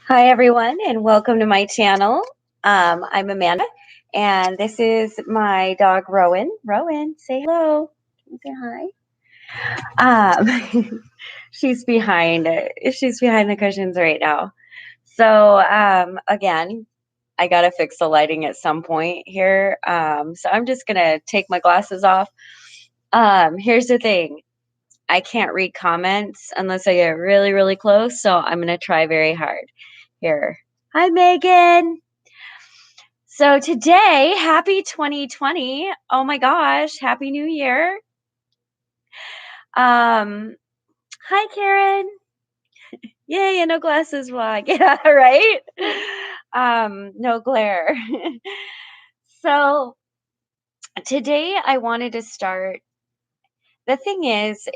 Hi, everyone, and welcome to my channel. I'm Amanda, and this is my dog Rowan. Rowan, say hello. Can you say hi? She's behind. She's behind the cushions right now. So again, I gotta fix the lighting at some point here. So I'm just gonna take my glasses off. Here's the thing. I can't read comments unless I get really, really close. So I'm gonna try very hard here. Hi, Megan. So today, happy 2020. Oh my gosh, happy new year. Um, hi Karen. Yay, and no glasses vlog. Yeah, right? No glare. So today I wanted to start. The thing is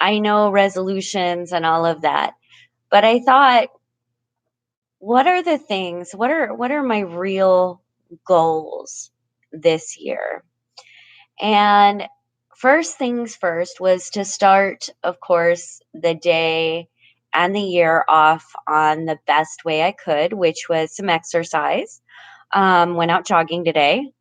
I know resolutions and all of that, but I thought, what are the things? What are my real goals this year? And first things first was to start, of course, the day and the year off on the best way I could, which was some exercise. Went out jogging today.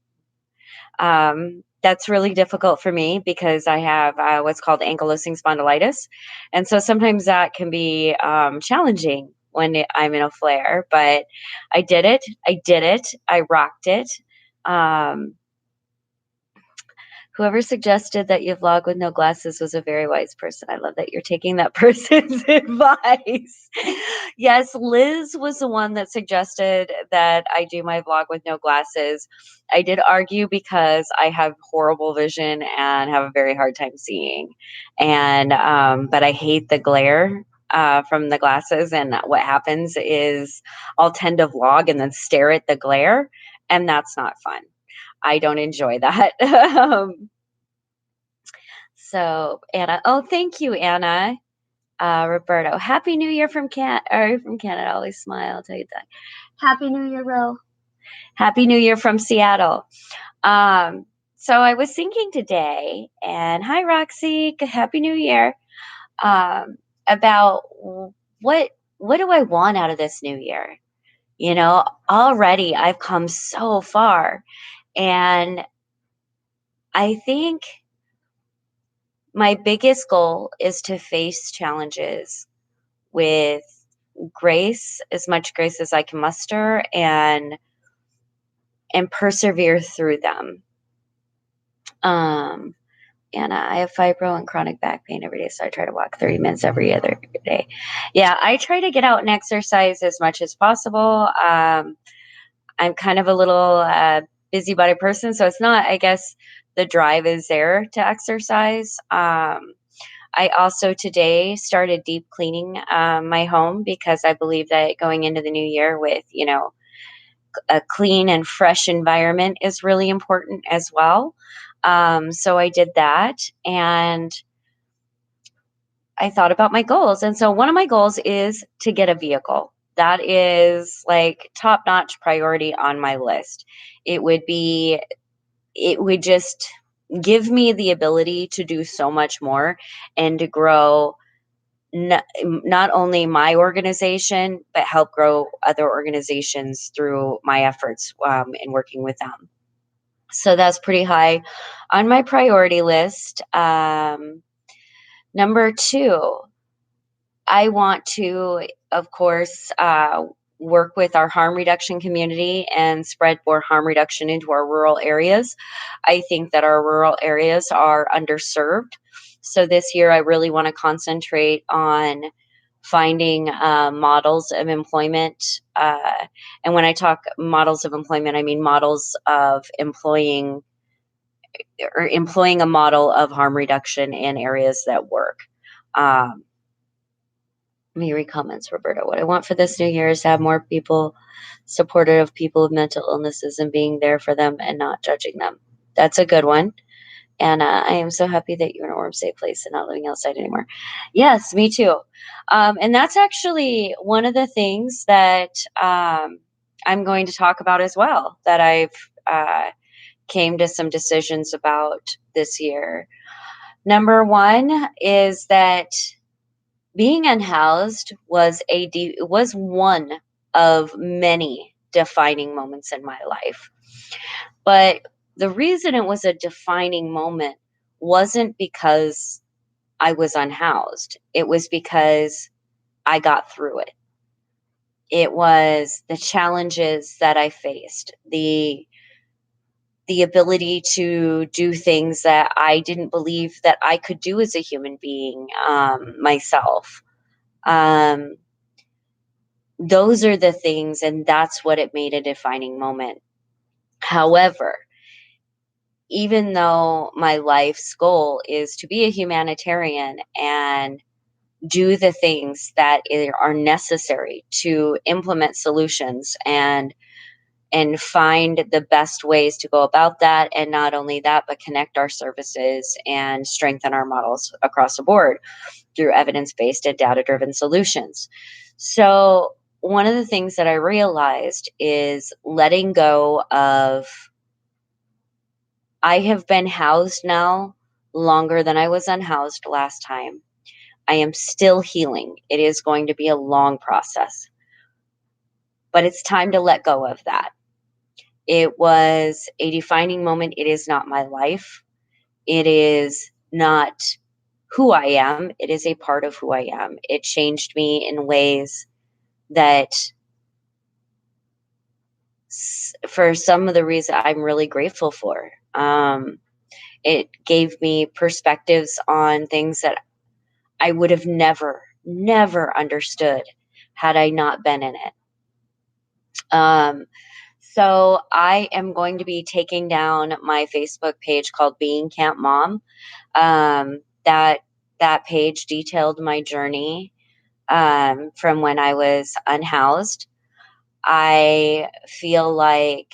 That's really difficult for me because I have what's called ankylosing spondylitis. And so sometimes that can be challenging when I'm in a flare, but I did it. I did it. I rocked it. Um, Whoever suggested that you vlog with no glasses was a very wise person. I love that you're taking that person's advice. Yes, Liz was the one that suggested that I do my vlog with no glasses. I did argue because I have horrible vision and have a very hard time seeing. And but I hate the glare from the glasses, and what happens is I'll tend to vlog and then stare at the glare, and that's not fun. I don't enjoy that. So Anna, oh, thank you, Anna. Roberto, Happy New Year from from Canada. Always smile. I'll tell you that. Happy New Year, Ro. Happy New Year from Seattle. Um, so I was thinking today, and hi, Roxy. Happy New Year. Um, about what do I want out of this new year? Already I've come so far, and I think my biggest goal is to face challenges with grace, as much grace as I can muster, and persevere through them. Um, Anna, I have fibro and chronic back pain every day, so I try to walk 30 minutes every other day. Yeah, I try to get out and exercise as much as possible. I'm kind of a little busybody person, so it's not, I guess, the drive is there to exercise. I also today started deep cleaning my home because I believe that going into the new year with, a clean and fresh environment is really important as well. So I did that, and I thought about my goals. And so one of my goals is to get a vehicle. That is like top notch priority on my list. It would be, it would just give me the ability to do so much more and to grow not only my organization, but help grow other organizations through my efforts in working with them. So that's pretty high on my priority list. Number two, I want to, of course, work with our harm reduction community and spread more harm reduction into our rural areas. I think that our rural areas are underserved. So this year, I really want to concentrate on finding models of employment. And when I talk models of employment, I mean models of employing or employing a model of harm reduction in areas that work. Um, Let me read comments, Roberta. What I want for this new year is to have more people supportive of people with mental illnesses and being there for them and not judging them. That's a good one. And I am so happy that you're in a warm, safe place and not living outside anymore. Yes, me too. And that's actually one of the things that I'm going to talk about as well, that I've came to some decisions about this year. Number one is that Being unhoused was one of many defining moments in my life. But the reason it was a defining moment wasn't because I was unhoused. It was because I got through it. It was the challenges that I faced, the ability to do things that I didn't believe that I could do as a human being, myself. Um, those are the things, and that's what it made a defining moment. However, even though my life's goal is to be a humanitarian and do the things that are necessary to implement solutions and find the best ways to go about that, and not only that, but connect our services and strengthen our models across the board through evidence-based and data-driven solutions. So one of the things that I realized is letting go of, I have been housed now longer than I was unhoused last time. I am still healing. It is going to be a long process, but it's time to let go of that. It was a defining moment. It is not my life. It is not who I am. It is a part of who I am. It changed me in ways that, for some of the reason, I'm really grateful for. It gave me perspectives on things that I would have never understood had I not been in it. Um, so I am going to be taking down my Facebook page called Being Camp Mom. That page detailed my journey, from when I was unhoused. I feel like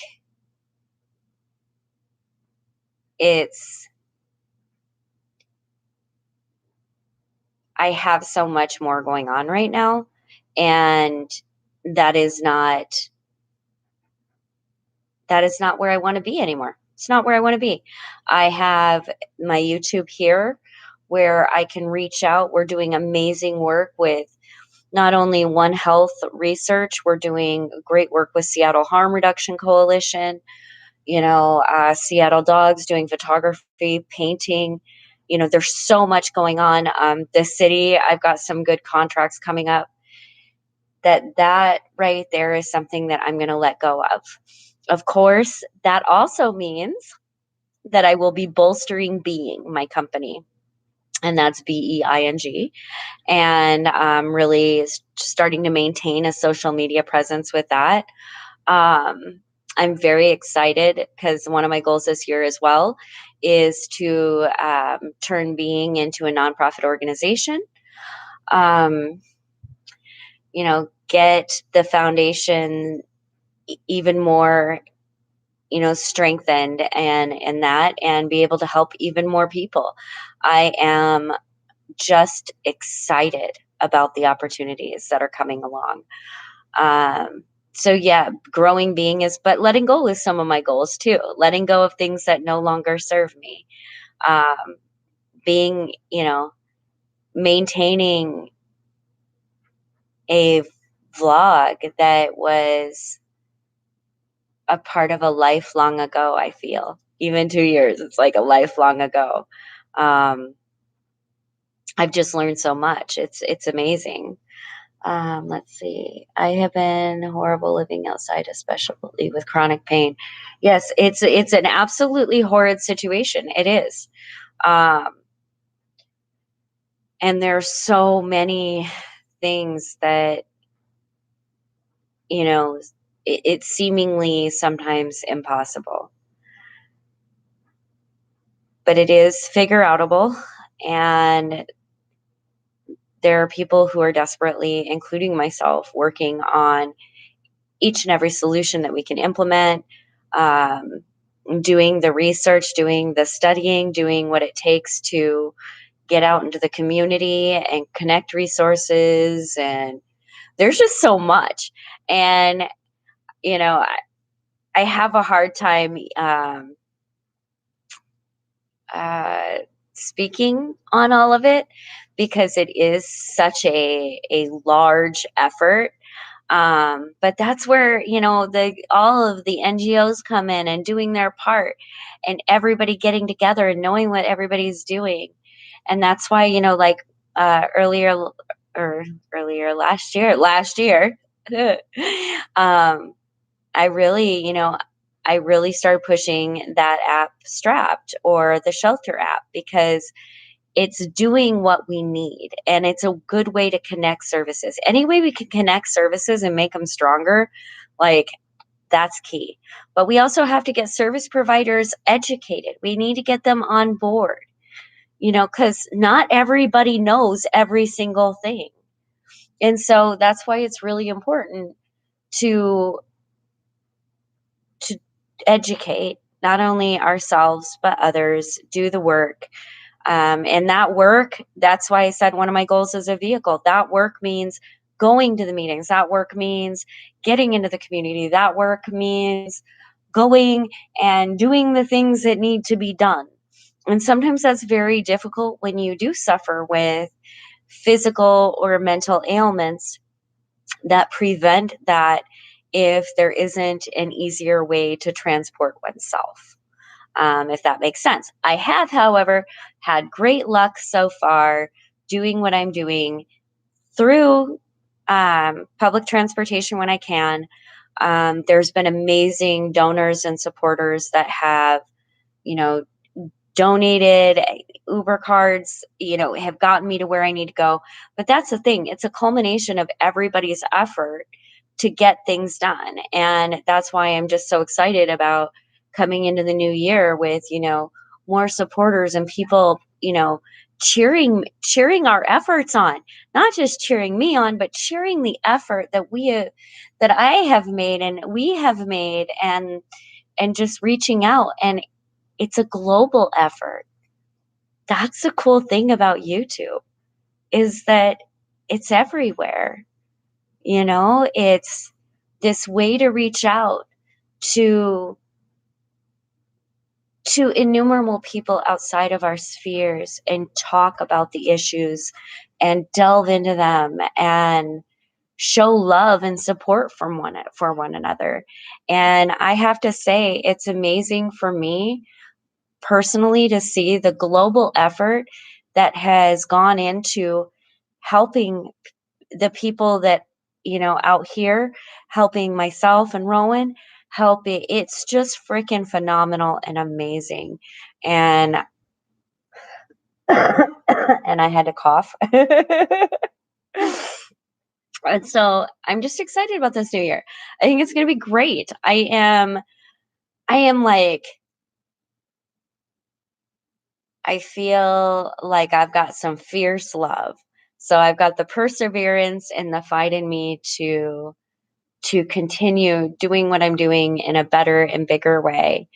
it's I have so much more going on right now, and that is not that is not where I want to be anymore. It's not where I want to be. I have my YouTube here where I can reach out. We're doing amazing work with not only One Health research, we're doing great work with Seattle Harm Reduction Coalition, Seattle Dogs doing photography, painting. There's so much going on. The city, I've got some good contracts coming up. That right there is something that I'm going to let go of. Of course, that also means that I will be bolstering Being, my company, and that's BEING, and really starting to maintain a social media presence with that. I'm very excited because one of my goals this year as well is to turn Being into a nonprofit organization. Um, get the foundation even more, strengthened and that, and be able to help even more people. I am just excited about the opportunities that are coming along. So yeah, growing Being is, but letting go is some of my goals too. Letting go of things that no longer serve me. Um, being, maintaining a vlog that was a part of a lifelong ago, I feel. Even 2 years, it's like a lifelong ago. Um, I've just learned so much. It's amazing. Let's see. I have been horrible living outside, especially with chronic pain. Yes, it's an absolutely horrid situation. It is. Um, and there's so many things that, you know, it's seemingly sometimes impossible, but it is figure outable. And there are people who are desperately, including myself, working on each and every solution that we can implement, um, doing the research, doing the studying, doing what it takes to get out into the community and connect resources. And there's just so much. And, I have a hard time uh, speaking on all of it because it is such a large effort. But that's where, the all of the NGOs come in and doing their part, and everybody getting together and knowing what everybody's doing. And that's why, like, or earlier last year, um, I really, I really started pushing that app Strapped, or the shelter app, because it's doing what we need, and it's a good way to connect services. Any way we can connect services and make them stronger, like, that's key. But we also have to get service providers educated. We need to get them on board, because not everybody knows every single thing. And so that's why it's really important to to educate not only ourselves but others, do the work. And that work, that's why I said one of my goals is a vehicle. That work means going to the meetings. That work means getting into the community. That work means going and doing the things that need to be done. And sometimes that's very difficult when you do suffer with physical or mental ailments that prevent that, if there isn't an easier way to transport oneself, if that makes sense. I have, however, had great luck so far doing what I'm doing through public transportation when I can. There's been amazing donors and supporters that have, you know, donated Uber cards, have gotten me to where I need to go. But that's the thing, it's a culmination of everybody's effort to get things done. And that's why I'm just so excited about coming into the new year with, more supporters and people, cheering our efforts on, not just cheering me on, but cheering the effort that I have made and we have made, and just reaching out. And it's a global effort. That's the cool thing about YouTube, is that it's everywhere. It's this way to reach out to innumerable people outside of our spheres and talk about the issues and delve into them and show love and support for one another. And I have to say, it's amazing for me personally to see the global effort that has gone into helping the people that, out here, helping myself and Rowan, helping. It's just freaking phenomenal and amazing. And and I had to cough. And so I'm just excited about this new year. I think it's going to be great. I am like, I feel like I've got some fierce love. So I've got the perseverance and the fight in me to continue doing what I'm doing in a better and bigger way.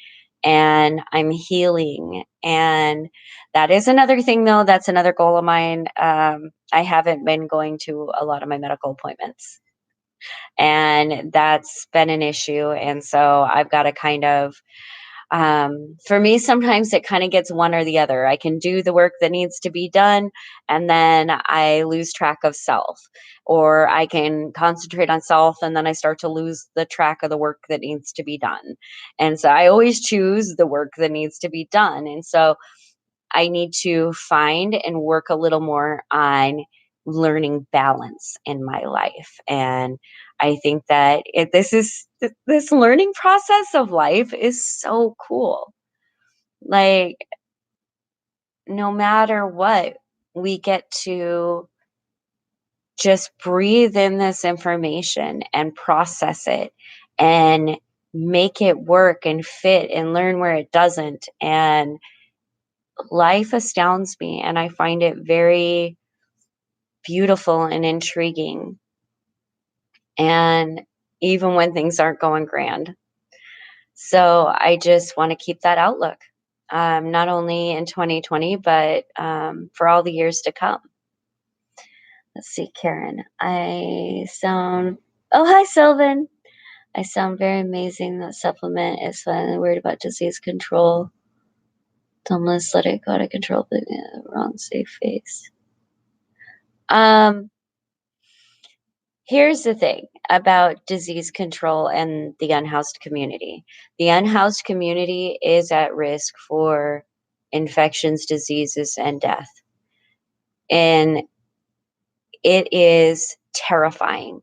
And I'm healing. And that is another thing, though. That's another goal of mine. I haven't been going to a lot of my medical appointments, and that's been an issue. And so I've got to kind of, for me, sometimes it kind of gets one or the other. I can do the work that needs to be done, and then I lose track of self, or I can concentrate on self, and then I start to lose the track of the work that needs to be done. And so I always choose the work that needs to be done. And so I need to find and work a little more on learning balance in my life. And I think that this learning process of life is so cool. Like, no matter what, we get to just breathe in this information and process it and make it work and fit and learn where it doesn't. And life astounds me, and I find it very beautiful and intriguing. And even when things aren't going grand. So I just want to keep that outlook, not only in 2020, but for all the years to come. Let's see, Karen. Oh, hi, Sylvan. I sound very amazing. That supplement is finally worried about disease control. Don't let it go out of control, but wrong safe face. Um, Here's the thing about disease control and the unhoused community. The unhoused community is at risk for infections, diseases, and death. And it is terrifying.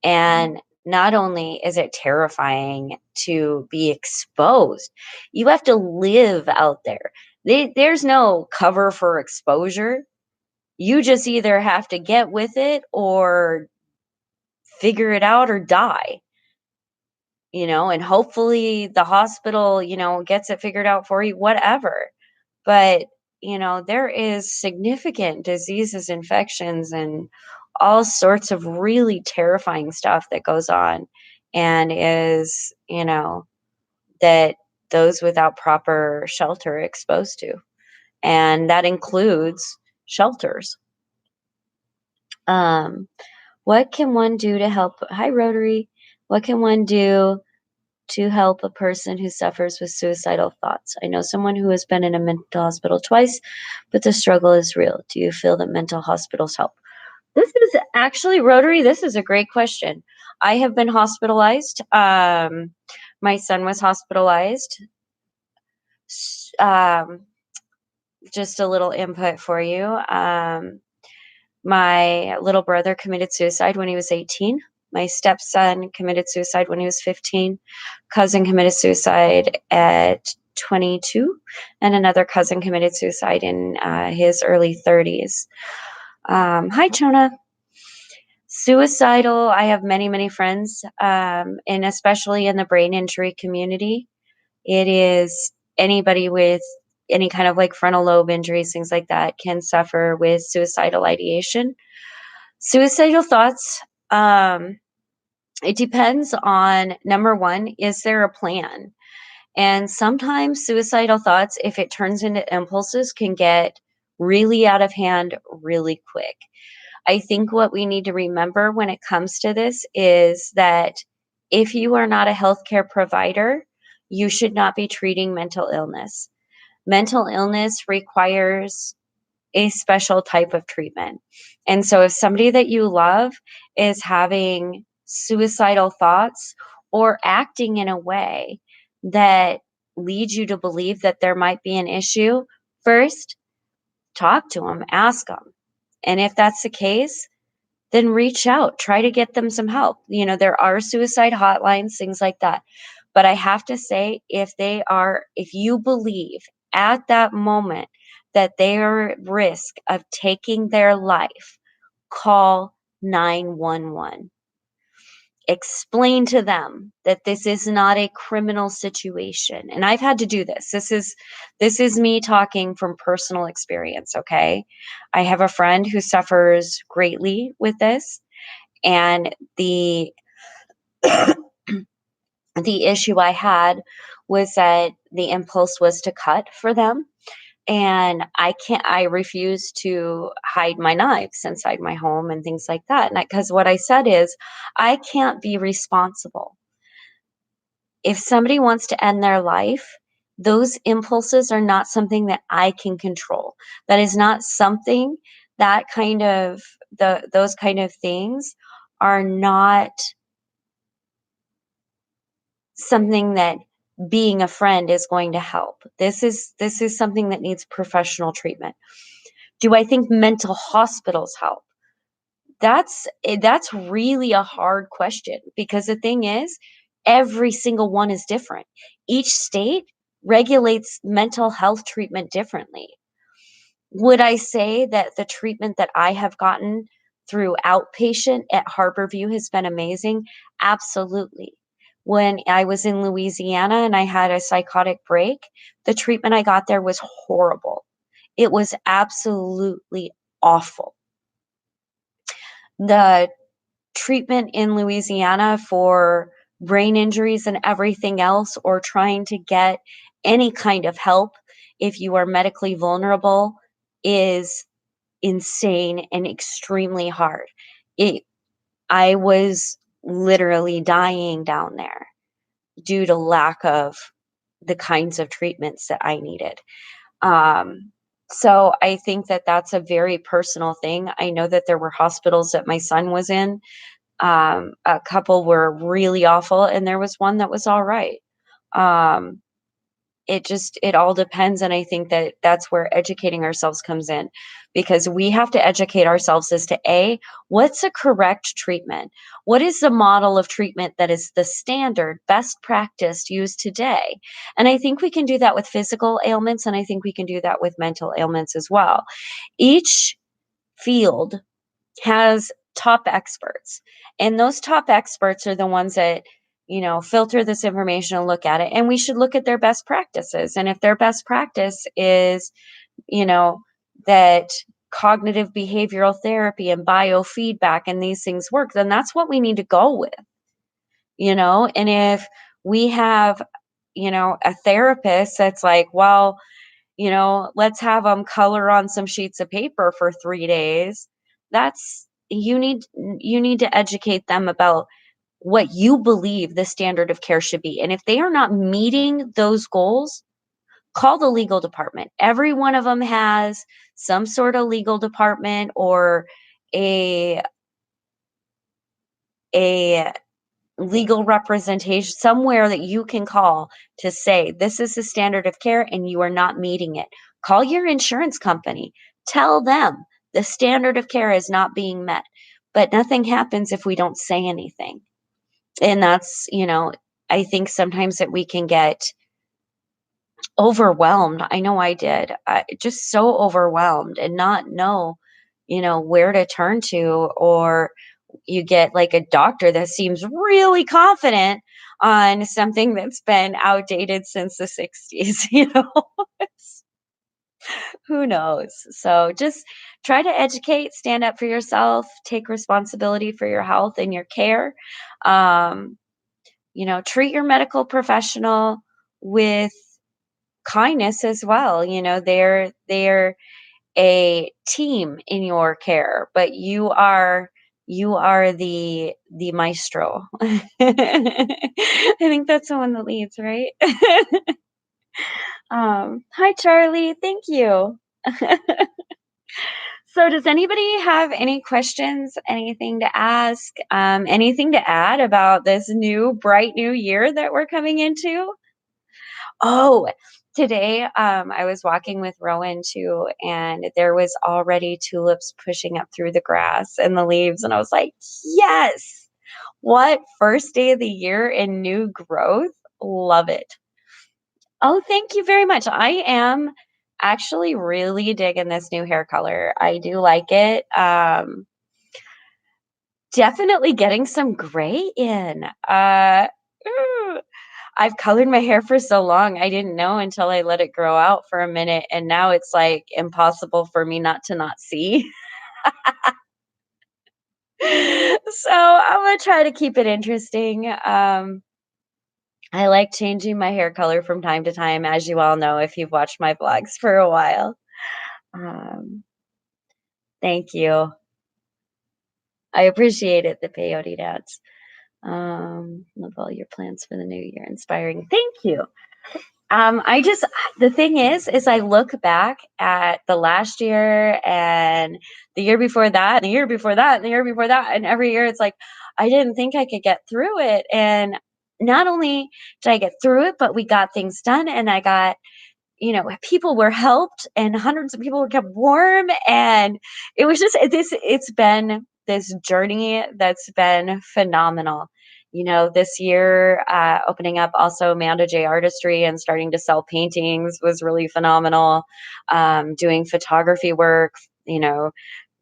And not only is it terrifying to be exposed, you have to live out there. There's no cover for exposure. You just either have to get with it or figure it out or die, and hopefully the hospital, gets it figured out for you, whatever. But, there is significant diseases, infections, and all sorts of really terrifying stuff that goes on and is, that those without proper shelter are exposed to. And that includes shelters. Um, what can one do to help? Hi, Rotary. What can one do to help a person who suffers with suicidal thoughts? I know someone who has been in a mental hospital twice, but the struggle is real. Do you feel that mental hospitals help? This is actually Rotary. This is a great question. I have been hospitalized. My son was hospitalized. Um, just a little input for you. My little brother committed suicide when he was 18. My stepson committed suicide when he was 15. Cousin committed suicide at 22. And another cousin committed suicide in his early 30s. Hi, Chona. Suicidal, I have many, many friends, and especially in the brain injury community. It is anybody with any kind of like frontal lobe injuries, things like that, can suffer with suicidal ideation. Suicidal thoughts, it depends on number one, is there a plan? And sometimes suicidal thoughts, if it turns into impulses, can get really out of hand really quick. I think what we need to remember when it comes to this is that if you are not a healthcare provider, you should not be treating mental illness. Mental illness requires a special type of treatment. And so if somebody that you love is having suicidal thoughts or acting in a way that leads you to believe that there might be an issue, first talk to them, ask them. And if that's the case, then reach out, try to get them some help. There are suicide hotlines, things like that. But I have to say, if you believe at that moment that they are at risk of taking their life, call 911. Explain to them that this is not a criminal situation. And I've had to do this. This is me talking from personal experience, okay? I have a friend who suffers greatly with this, and the the issue I had was that the impulse was to cut for them. And I refuse to hide my knives inside my home and things like that. And because what I said is, I can't be responsible. If somebody wants to end their life, those impulses are not something that I can control. That is not something that kind of those kind of things are not something that being a friend is going to help. This is something that needs professional treatment. Do I think mental hospitals help? That's really a hard question, because the thing is, every single one is different. Each state regulates mental health treatment differently. Would I say that the treatment that I have gotten through outpatient at Harborview has been amazing? Absolutely. When I was in Louisiana and I had a psychotic break, the treatment I got there was horrible. It was absolutely awful. The treatment in Louisiana for brain injuries and everything else, or trying to get any kind of help if you are medically vulnerable, is insane and extremely hard. It I was literally dying down there due to lack of the kinds of treatments that I needed. Um, So I think that that's a very personal thing. I know that there were hospitals that my son was in. A couple were really awful, and there was one that was all right. Um, it all depends, and I think that that's where educating ourselves comes in, because we have to educate ourselves as to a what's a correct treatment, what is the model of treatment that is the standard best practice used today. And I think we can do that with physical ailments, and I think we can do that with mental ailments as well. Each field has top experts. And those top experts are the ones that, filter this information and look at it. And we should look at their best practices. And if their best practice is, you know, that cognitive behavioral therapy and biofeedback and these things work, then that's what we need to go with. And if we have, a therapist that's like, well, let's have them color on some sheets of paper for 3 days. That's you need to educate them about what you believe the standard of care should be. And if they are not meeting those goals, call the legal department. Every one of them has some sort of legal department or a a legal representation somewhere that you can call to say, this is the standard of care and you are not meeting it. Call your insurance company. Tell them the standard of care is not being met. But nothing happens if we don't say anything. And that's, I think sometimes that we can get overwhelmed. I know I did. Just so overwhelmed and not know, where to turn to, or you get like a doctor that seems really confident on something that's been outdated since the 60s, It's- who knows? So just try to educate, stand up for yourself, take responsibility for your health and your care. Um, treat your medical professional with kindness as well. They're a team in your care, but you are the maestro. I think that's the one that leads, right? Hi Charlie, thank you. So does anybody have any questions, anything to ask, anything to add about this new bright new year that we're coming into? Oh, today, I was walking with Rowan too, and there was already tulips pushing up through the grass and the leaves, and I was like, "Yes! What first day of the year in new growth? Love it." Oh, thank you very much. I am actually really digging this new hair color. I do like it. Definitely getting some gray in. Ooh, I've colored my hair for so long, I didn't know until I let it grow out for a minute, and now it's, like, impossible for me not to not see. So, I'm gonna try to keep it interesting. I like changing my hair color from time to time, as you all know if you've watched my vlogs for a while. Um, Thank you. I appreciate it, the peyote dance. Love all your plans for the new year, inspiring. Thank you. I just the thing is I look back at the last year and the year before that, and the year before that, and the year before that, and every year it's like I didn't think I could get through it. And not only did I get through it, but we got things done, and I got people were helped and hundreds of people were kept warm, and it was just it's been this journey that's been phenomenal. This year, opening up also Amanda J Artistry and starting to sell paintings was really phenomenal. Doing photography work,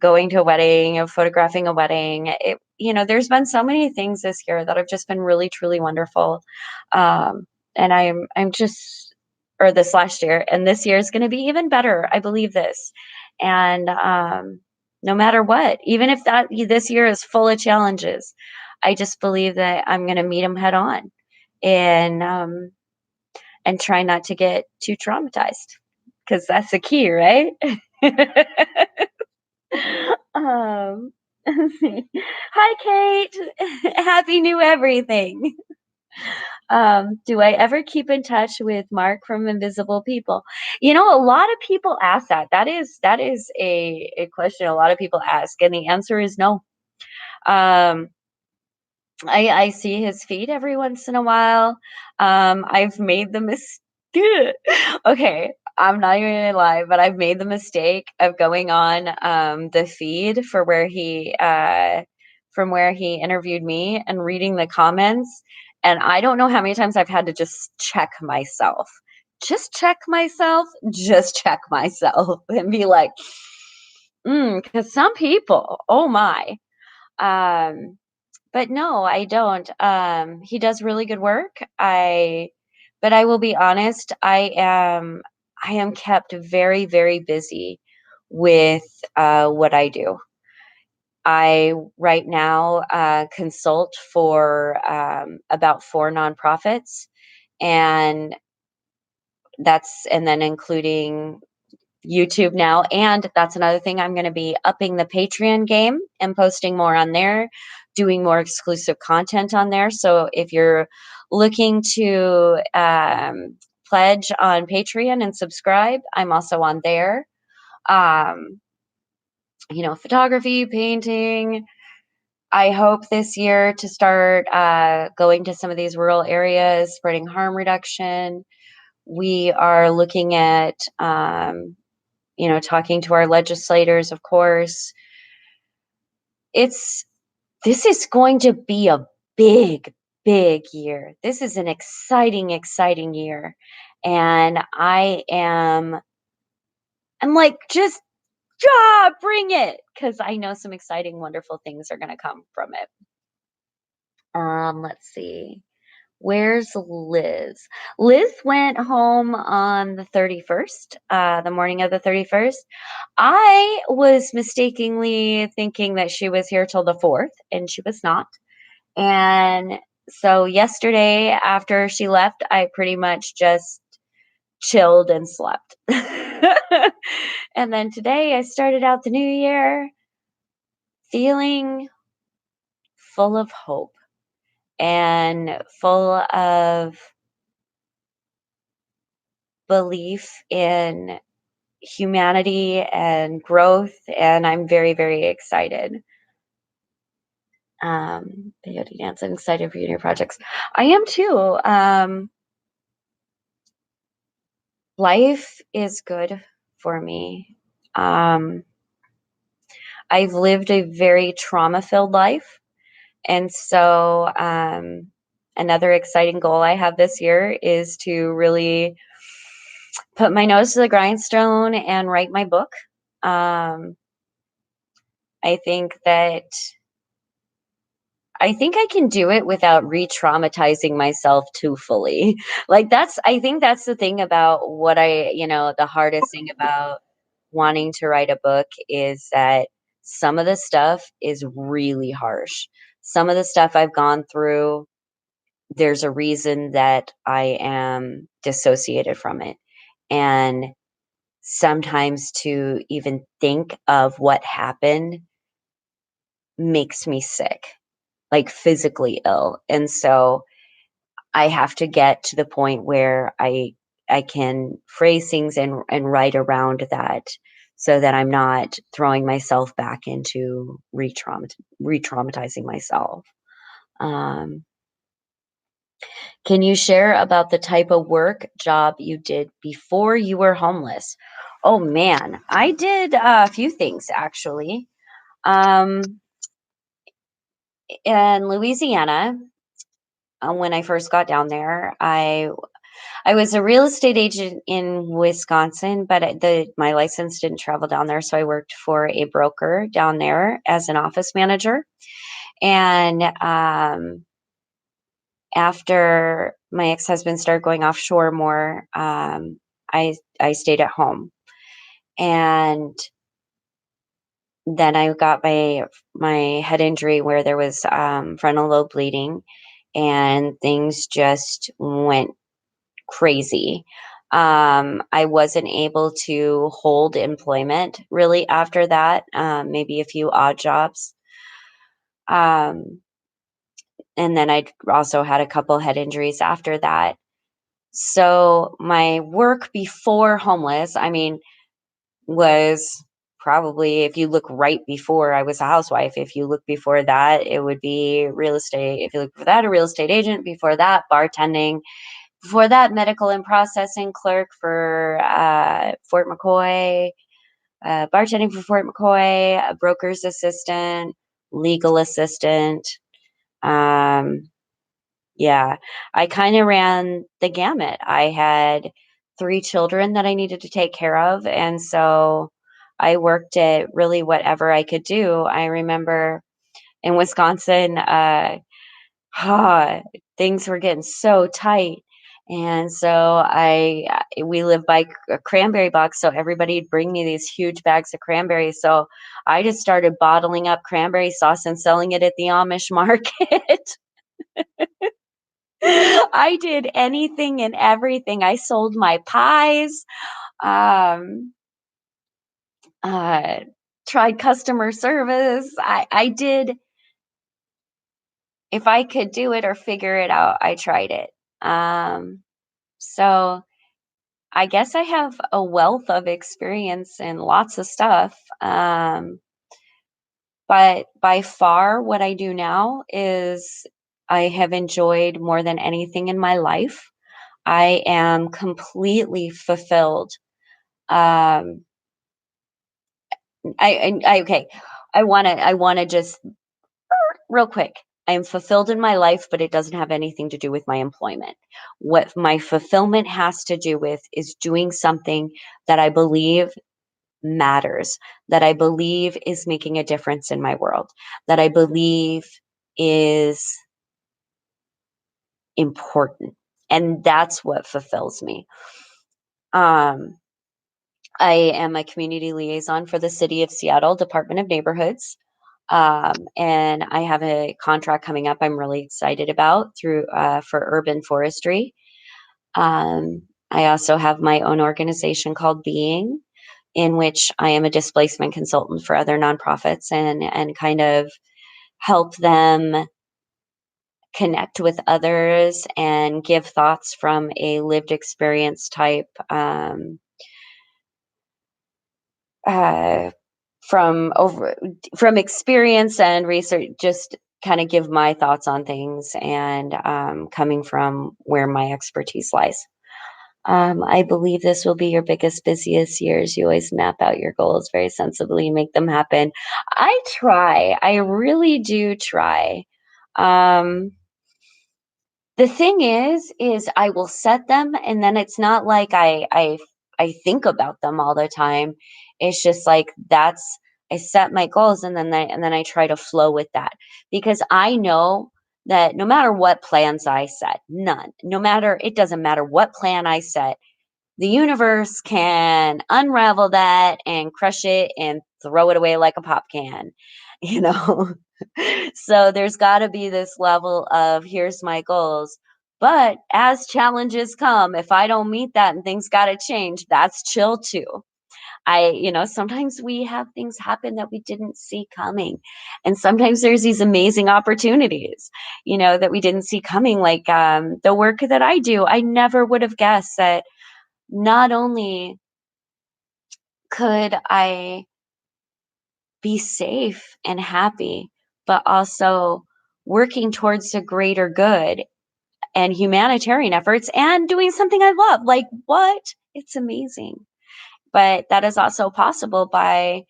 going to a wedding, photographing a wedding. There's been so many things this year that have just been really, truly wonderful. And I'm just or this last year, and this year is going to be even better. I believe this. And no matter what, even if that this year is full of challenges, I just believe that I'm going to meet them head on, and try not to get too traumatized, because that's the key, right? um, let's see. Hi, Kate. Happy new everything. Do I ever keep in touch with Mark from Invisible People? A lot of people ask that. That is a question a lot of people ask, and the answer is no. Um, I see his feed every once in a while. I've made the mistake. Okay, I'm not even gonna lie, but I've made the mistake of going on the feed for where he from where he interviewed me and reading the comments. And I don't know how many times I've had to just check myself. Just check myself and be like, because some people, oh my. Um, but no, I don't. He does really good work. But I will be honest, I am kept very, very busy with what I do. I right now consult for about four nonprofits, and and then including YouTube now. And that's another thing. I'm going to be upping the Patreon game and posting more on there, doing more exclusive content on there. So if you're looking to pledge on Patreon and subscribe, I'm also on there. Um, Photography, painting. I hope this year to start going to some of these rural areas, spreading harm reduction. We are looking at talking to our legislators, of course. It's This is going to be a big, big year. This is an exciting, exciting year. And I'm like, just bring it. Cause I know some exciting, wonderful things are gonna come from it. Let's see. Where's Liz? Liz went home on the 31st, the morning of the 31st. I was mistakenly thinking that she was here till the 4th, and she was not. And so yesterday, after she left, I pretty much just chilled and slept. And then today, I started out the new year feeling full of hope and full of belief in humanity and growth, and I'm very, very excited. Peyote dance. I'm excited for your new projects. I am too. Life is good for me. Um, I've lived a very trauma-filled life, and so another exciting goal I have this year is to really put my nose to the grindstone and write my book. Um, I think that I think I can do it without re-traumatizing myself too fully. I think that's the thing about the hardest thing about wanting to write a book is that some of the stuff is really harsh. Some of the stuff I've gone through, there's a reason that I am dissociated from it. And sometimes to even think of what happened makes me sick, like physically ill. And so I have to get to the point where I can phrase things and write around that so that I'm not throwing myself back into re-traumatizing myself. Um, can you share about the type of work job you did before you were homeless? Oh man, I did a few things actually. Um, in Louisiana, when I first got down there, I was a real estate agent in Wisconsin, but my license didn't travel down there, so I worked for a broker down there as an office manager. And after my ex-husband started going offshore more, I stayed at home, and then I got my head injury where there was frontal lobe bleeding, and things just went crazy. I wasn't able to hold employment really after that, maybe a few odd jobs. Um, And then I also had a couple head injuries after that. So my work before homeless, I mean, was probably, if you look right before I was a housewife, if you look before that, it would be real estate. If you look before that, a real estate agent. Before that, bartending. Before that, medical and processing clerk for Fort McCoy, bartending for Fort McCoy, a broker's assistant, legal assistant. Um, yeah, I kind of ran the gamut. I had 3 children that I needed to take care of, and so I worked at really whatever I could do. I remember in Wisconsin, ah, things were getting so tight, and so we live by a cranberry box, so everybody'd bring me these huge bags of cranberries, so I just started bottling up cranberry sauce and selling it at the Amish market. I did anything and everything. I sold my pies, um, uh, tried customer service. I did, if I could do it or figure it out, I tried it. So I guess I have a wealth of experience in lots of stuff. But by far, what I do now is I have enjoyed more than anything in my life. I am completely fulfilled. Um, okay. I wanna just real quick. I am fulfilled in my life, but it doesn't have anything to do with my employment. What my fulfillment has to do with is doing something that I believe matters, that I believe is making a difference in my world, that I believe is important. And that's what fulfills me. Um, I am a community liaison for the City of Seattle Department of Neighborhoods. And I have a contract coming up I'm really excited about through for urban forestry. I also have my own organization called Being, in which I am a displacement consultant for other nonprofits and kind of help them connect with others and give thoughts from a lived experience type uh, from over from experience and research, just kind of give my thoughts on things and coming from where my expertise lies. I believe this will be your biggest, busiest years. You always map out your goals very sensibly and make them happen. I try. I really do try. Um, the thing is I will set them, and then it's not like I think about them all the time. It's just like I set my goals, and then I try to flow with that, because I know that no matter what plans I set, none, no matter, it doesn't matter what plan I set, the universe can unravel that and crush it and throw it away like a pop can, you know? So there's got to be this level of here's my goals. But as challenges come, if I don't meet that and things got to change, that's chill too. Sometimes we have things happen that we didn't see coming. And sometimes there's these amazing opportunities, that we didn't see coming. Like the work that I do, I never would have guessed that not only could I be safe and happy, but also working towards a greater good and humanitarian efforts and doing something I love. Like, what? It's amazing. But that is also possible by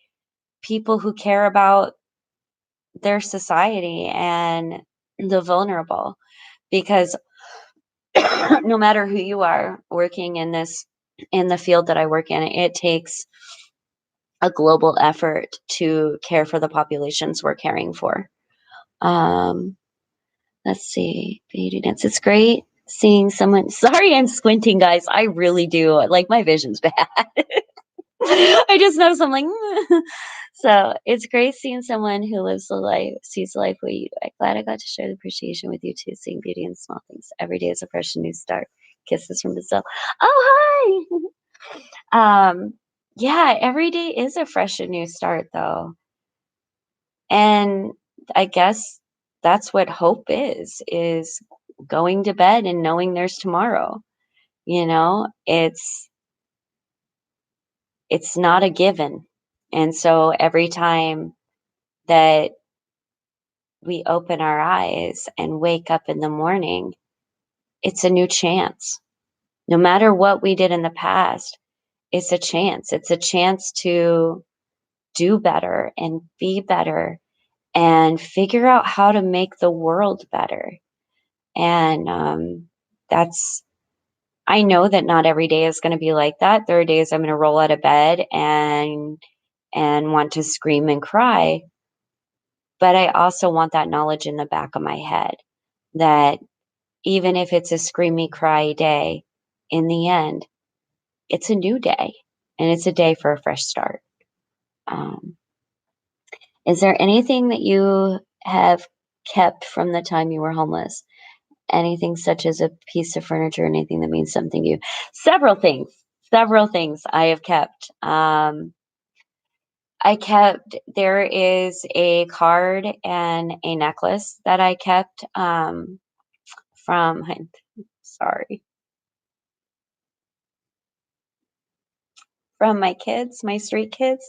people who care about their society and the vulnerable. Because no matter who you are working in the field that I work in, it takes a global effort to care for the populations we're caring for. Um, let's see, beauty dance. It's great seeing someone. Sorry, I'm squinting, guys. I really do. Like, my vision's bad. I just know something. So it's great seeing someone who sees life way you do. I'm glad I got to share the appreciation with you too. Seeing beauty in small things. Every day is a fresh and new start. Kisses from Brazil. Oh, hi. Yeah, every day is a fresh and new start, though. And I guess that's what hope is going to bed and knowing there's tomorrow. It's not a given. And so every time that we open our eyes and wake up in the morning, it's a new chance. No matter what we did in the past, it's a chance. It's a chance to do better and be better and figure out how to make the world better. And that's, I know that not every day is going to be like that. There are days I'm going to roll out of bed and want to scream and cry. But I also want that knowledge in the back of my head that even if it's a screamy cry day, in the end, it's a new day and it's a day for a fresh start. Um, is there anything that you have kept from the time you were homeless? Anything such as a piece of furniture, anything that means something to you? Several things. Several things I have kept. There is a card and a necklace that I kept from, sorry, from my kids, my street kids,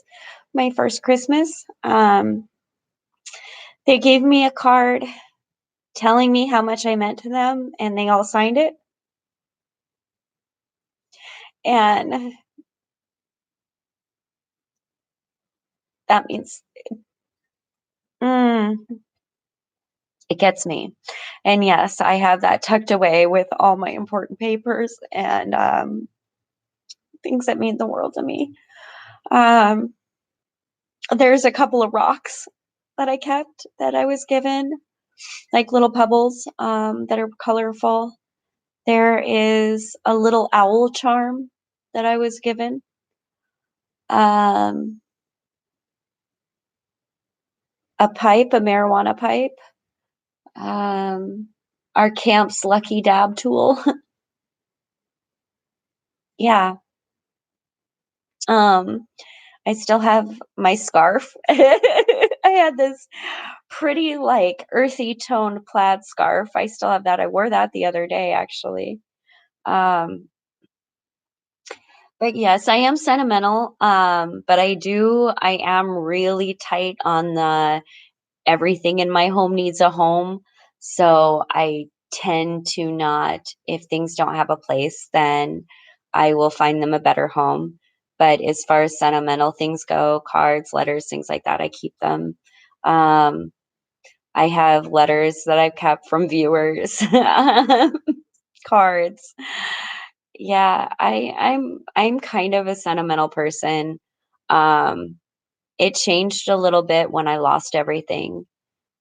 my first Christmas. They gave me a card telling me how much I meant to them, and they all signed it. And that means, mm, it gets me. And yes, I have that tucked away with all my important papers and things that mean the world to me. Um, there's a couple of rocks that I kept that I was given, like little pebbles that are colorful. There is a little owl charm that I was given. Um, a pipe, a marijuana pipe. Um, our camp's lucky dab tool. Yeah. Um, I still have my scarf. I had this pretty, like, earthy toned plaid scarf. I still have that. I wore that the other day, actually. Um, but yes, I am sentimental. But I am really tight on the everything in my home needs a home. So I tend to not, if things don't have a place, then I will find them a better home. But as far as sentimental things go, cards, letters, things like that, I keep them. Um, I have letters that I've kept from viewers, cards. Yeah, I'm kind of a sentimental person. Um, it changed a little bit when I lost everything.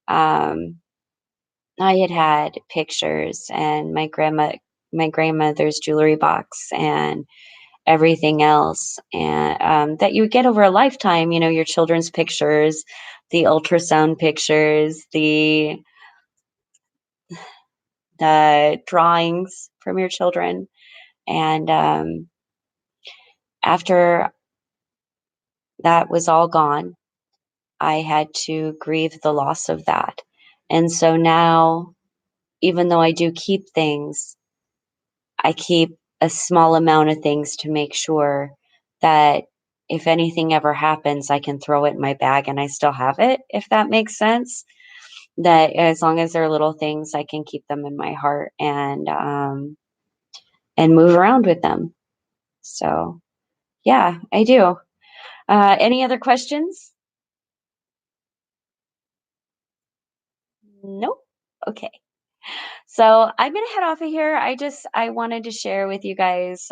Um, I had pictures and my grandmother's jewelry box and everything else, and that you get over a lifetime. Your children's pictures, the ultrasound pictures, the drawings from your children, and after that was all gone, I had to grieve the loss of that, and so now, even though I do keep things, I keep a small amount of things to make sure that if anything ever happens, I can throw it in my bag and I still have it, if that makes sense. That as long as they're little things, I can keep them in my heart and move around with them. So yeah, I do. Any other questions? Nope. Okay. So I'm gonna head off of here. I wanted to share with you guys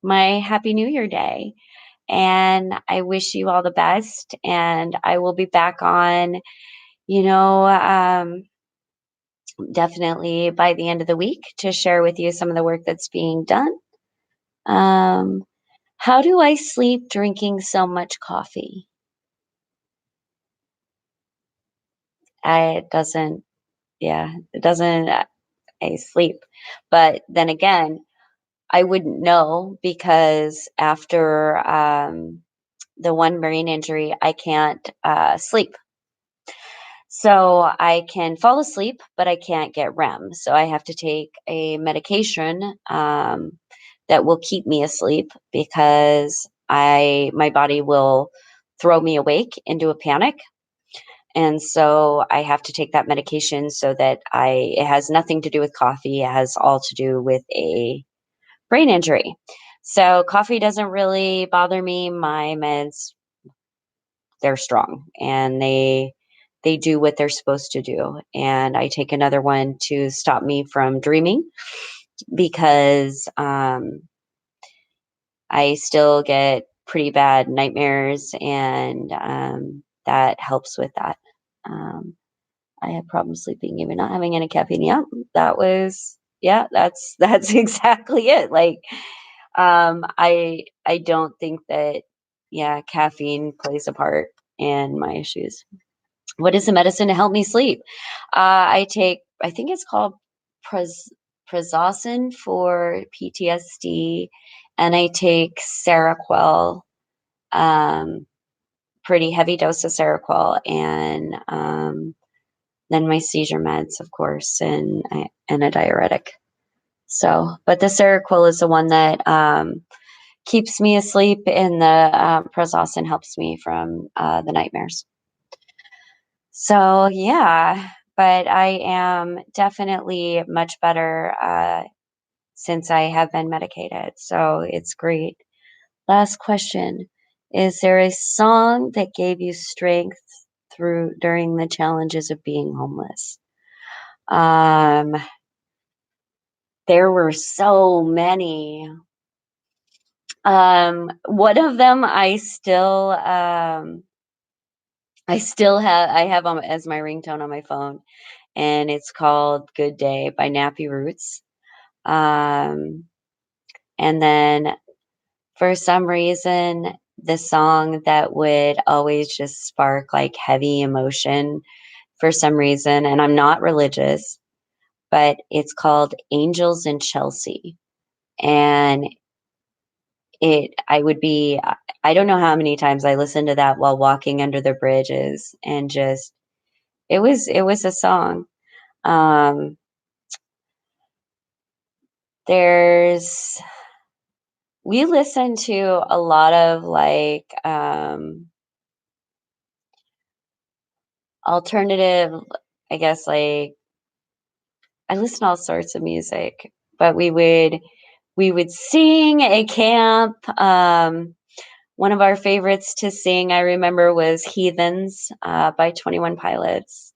my Happy New Year day. And I wish you all the best. And I will be back on, you know, um, definitely by the end of the week to share with you some of the work that's being done. Um, how do I sleep drinking so much coffee? It doesn't, yeah, it doesn't, I sleep. But then again, I wouldn't know because after the one brain injury, I can't sleep. So I can fall asleep, but I can't get REM. So I have to take a medication that will keep me asleep because my body will throw me awake into a panic. And so I have to take that medication so that it has nothing to do with coffee. It has all to do with a brain injury. So coffee doesn't really bother me. My meds, they're strong and they do what they're supposed to do. And I take another one to stop me from dreaming because I still get pretty bad nightmares, and that helps with that. Um, I have problems sleeping, even not having any caffeine. Yeah, that was yeah, that's exactly it. Like, I don't think that yeah, caffeine plays a part in my issues. What is the medicine to help me sleep? I take, I think it's called Praz- Prazosin for PTSD, and I take Seroquel, um, pretty heavy dose of Seroquel, and then my seizure meds, of course, and a diuretic. So, but the Seroquel is the one that keeps me asleep, and the Prazosin helps me from the nightmares. So, yeah, but I am definitely much better since I have been medicated. So, it's great. Last question. Is there a song that gave you strength through during the challenges of being homeless? Um, there were so many. One of them I have on as my ringtone on my phone, and it's called Good Day by Nappy Roots. Um, and then for some reason, the song that would always just spark like heavy emotion for some reason, and I'm not religious, but it's called Angels in Chelsea. And I would be, I don't know how many times I listened to that while walking under the bridges, and just, it was a song. Um, there's, we listen to a lot of like, alternative, I guess, like, I listen to all sorts of music, but we would sing at camp. One of our favorites to sing, I remember, was Heathens by 21 Pilots.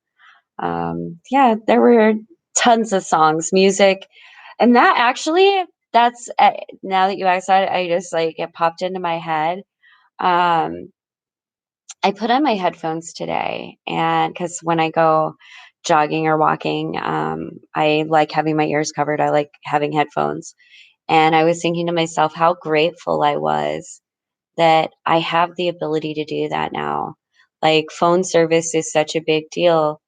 Yeah, there were tons of songs, music, and that actually, that's now that you asked that, I just like it popped into my head. Um, I put on my headphones today, and because when I go jogging or walking, I like having my ears covered. I like having headphones. And I was thinking to myself how grateful I was that I have the ability to do that now. Like, phone service is such a big deal.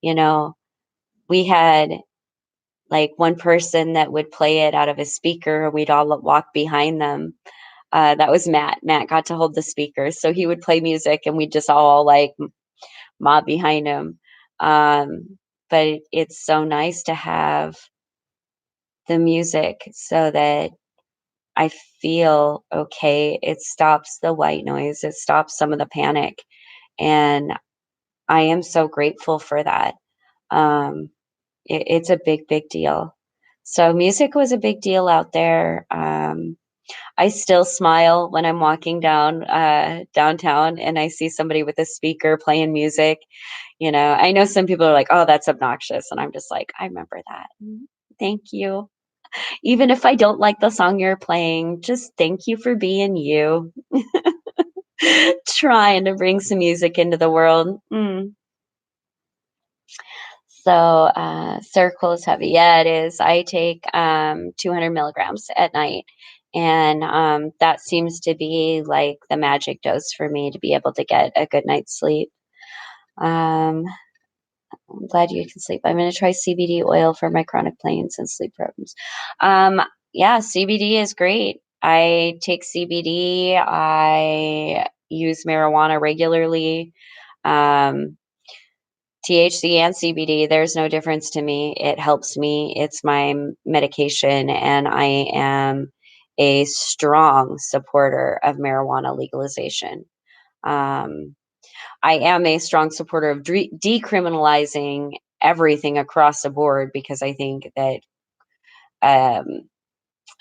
You know, we had like one person that would play it out of a speaker, and we'd all walk behind them. That was Matt. Matt got to hold the speakers, so he would play music, and we'd just all like mob behind him. But it's so nice to have the music so that I feel okay. It stops the white noise, it stops some of the panic. And I am so grateful for that. Um, it's a big, big deal. So, music was a big deal out there. I still smile when I'm walking downtown and I see somebody with a speaker playing music. I know some people are like, "Oh, that's obnoxious," and I'm just like, "I remember that. Thank you. Even if I don't like the song you're playing, just thank you for being you." Trying to bring some music into the world. So, Circle is heavy. Yeah, it is. I take 200 milligrams at night. And that seems to be like the magic dose for me to be able to get a good night's sleep. Um, I'm glad you can sleep. I'm going to try CBD oil for my chronic pains and sleep problems. Um, yeah, CBD is great. I take CBD. I use marijuana regularly. Um, THC and CBD, there's no difference to me. It helps me. It's my medication, and I am a strong supporter of marijuana legalization. Um, I am a strong supporter of decriminalizing everything across the board because I think that um,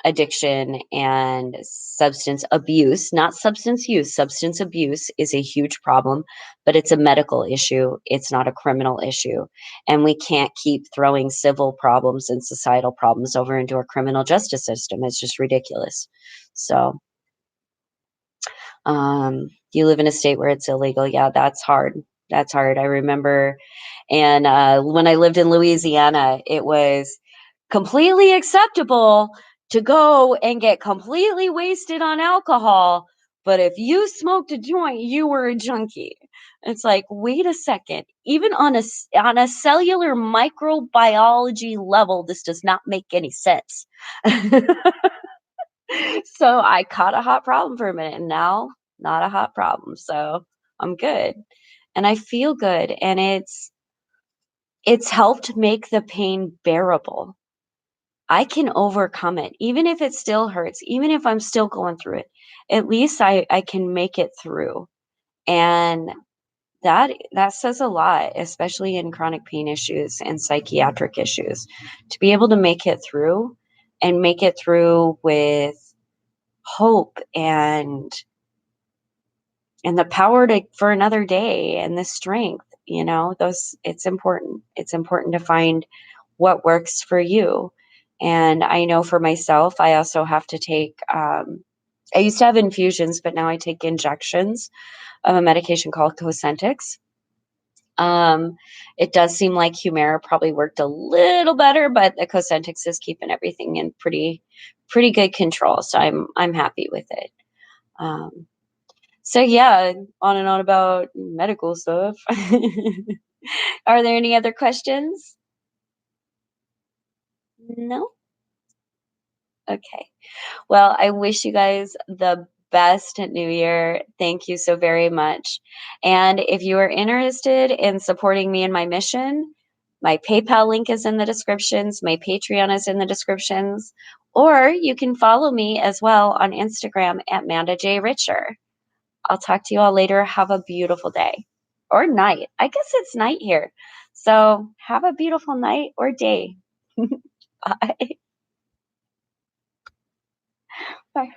addiction and substance abuse, not substance use, substance abuse is a huge problem, but it's a medical issue. It's not a criminal issue. And we can't keep throwing civil problems and societal problems over into our criminal justice system. It's just ridiculous. So, you live in a state where it's illegal. Yeah, that's hard. That's hard. I remember, and when I lived in Louisiana, it was completely acceptable to go and get completely wasted on alcohol. But if you smoked a joint, you were a junkie. It's like, wait a second. Even on on a cellular microbiology level, this does not make any sense. So I caught a hot problem for a minute, and now not a hot problem. So I'm good. And I feel good. And it's helped make the pain bearable. I can overcome it. Even if it still hurts, even if I'm still going through it, at least I can make it through. And that says a lot, especially in chronic pain issues and psychiatric issues, to be able to make it through and make it through with hope and the power to for another day and the strength, those it's important to find what works for you. And I know for myself, I also have to take I used to have infusions, but now I take injections of a medication called Cosentix. um, it does seem like Humira probably worked a little better, but the Cosentix is keeping everything in pretty good control, so I'm happy with it. um, so yeah, on and on about medical stuff. Are there any other questions? No? Okay. Well, I wish you guys the best New Year. Thank you so very much. And if you are interested in supporting me in my mission, my PayPal link is in the descriptions, my Patreon is in the descriptions, or you can follow me as well on Instagram at mandajricher. I'll talk to you all later. Have a beautiful day or night. I guess it's night here. So have a beautiful night or day. Bye. Bye.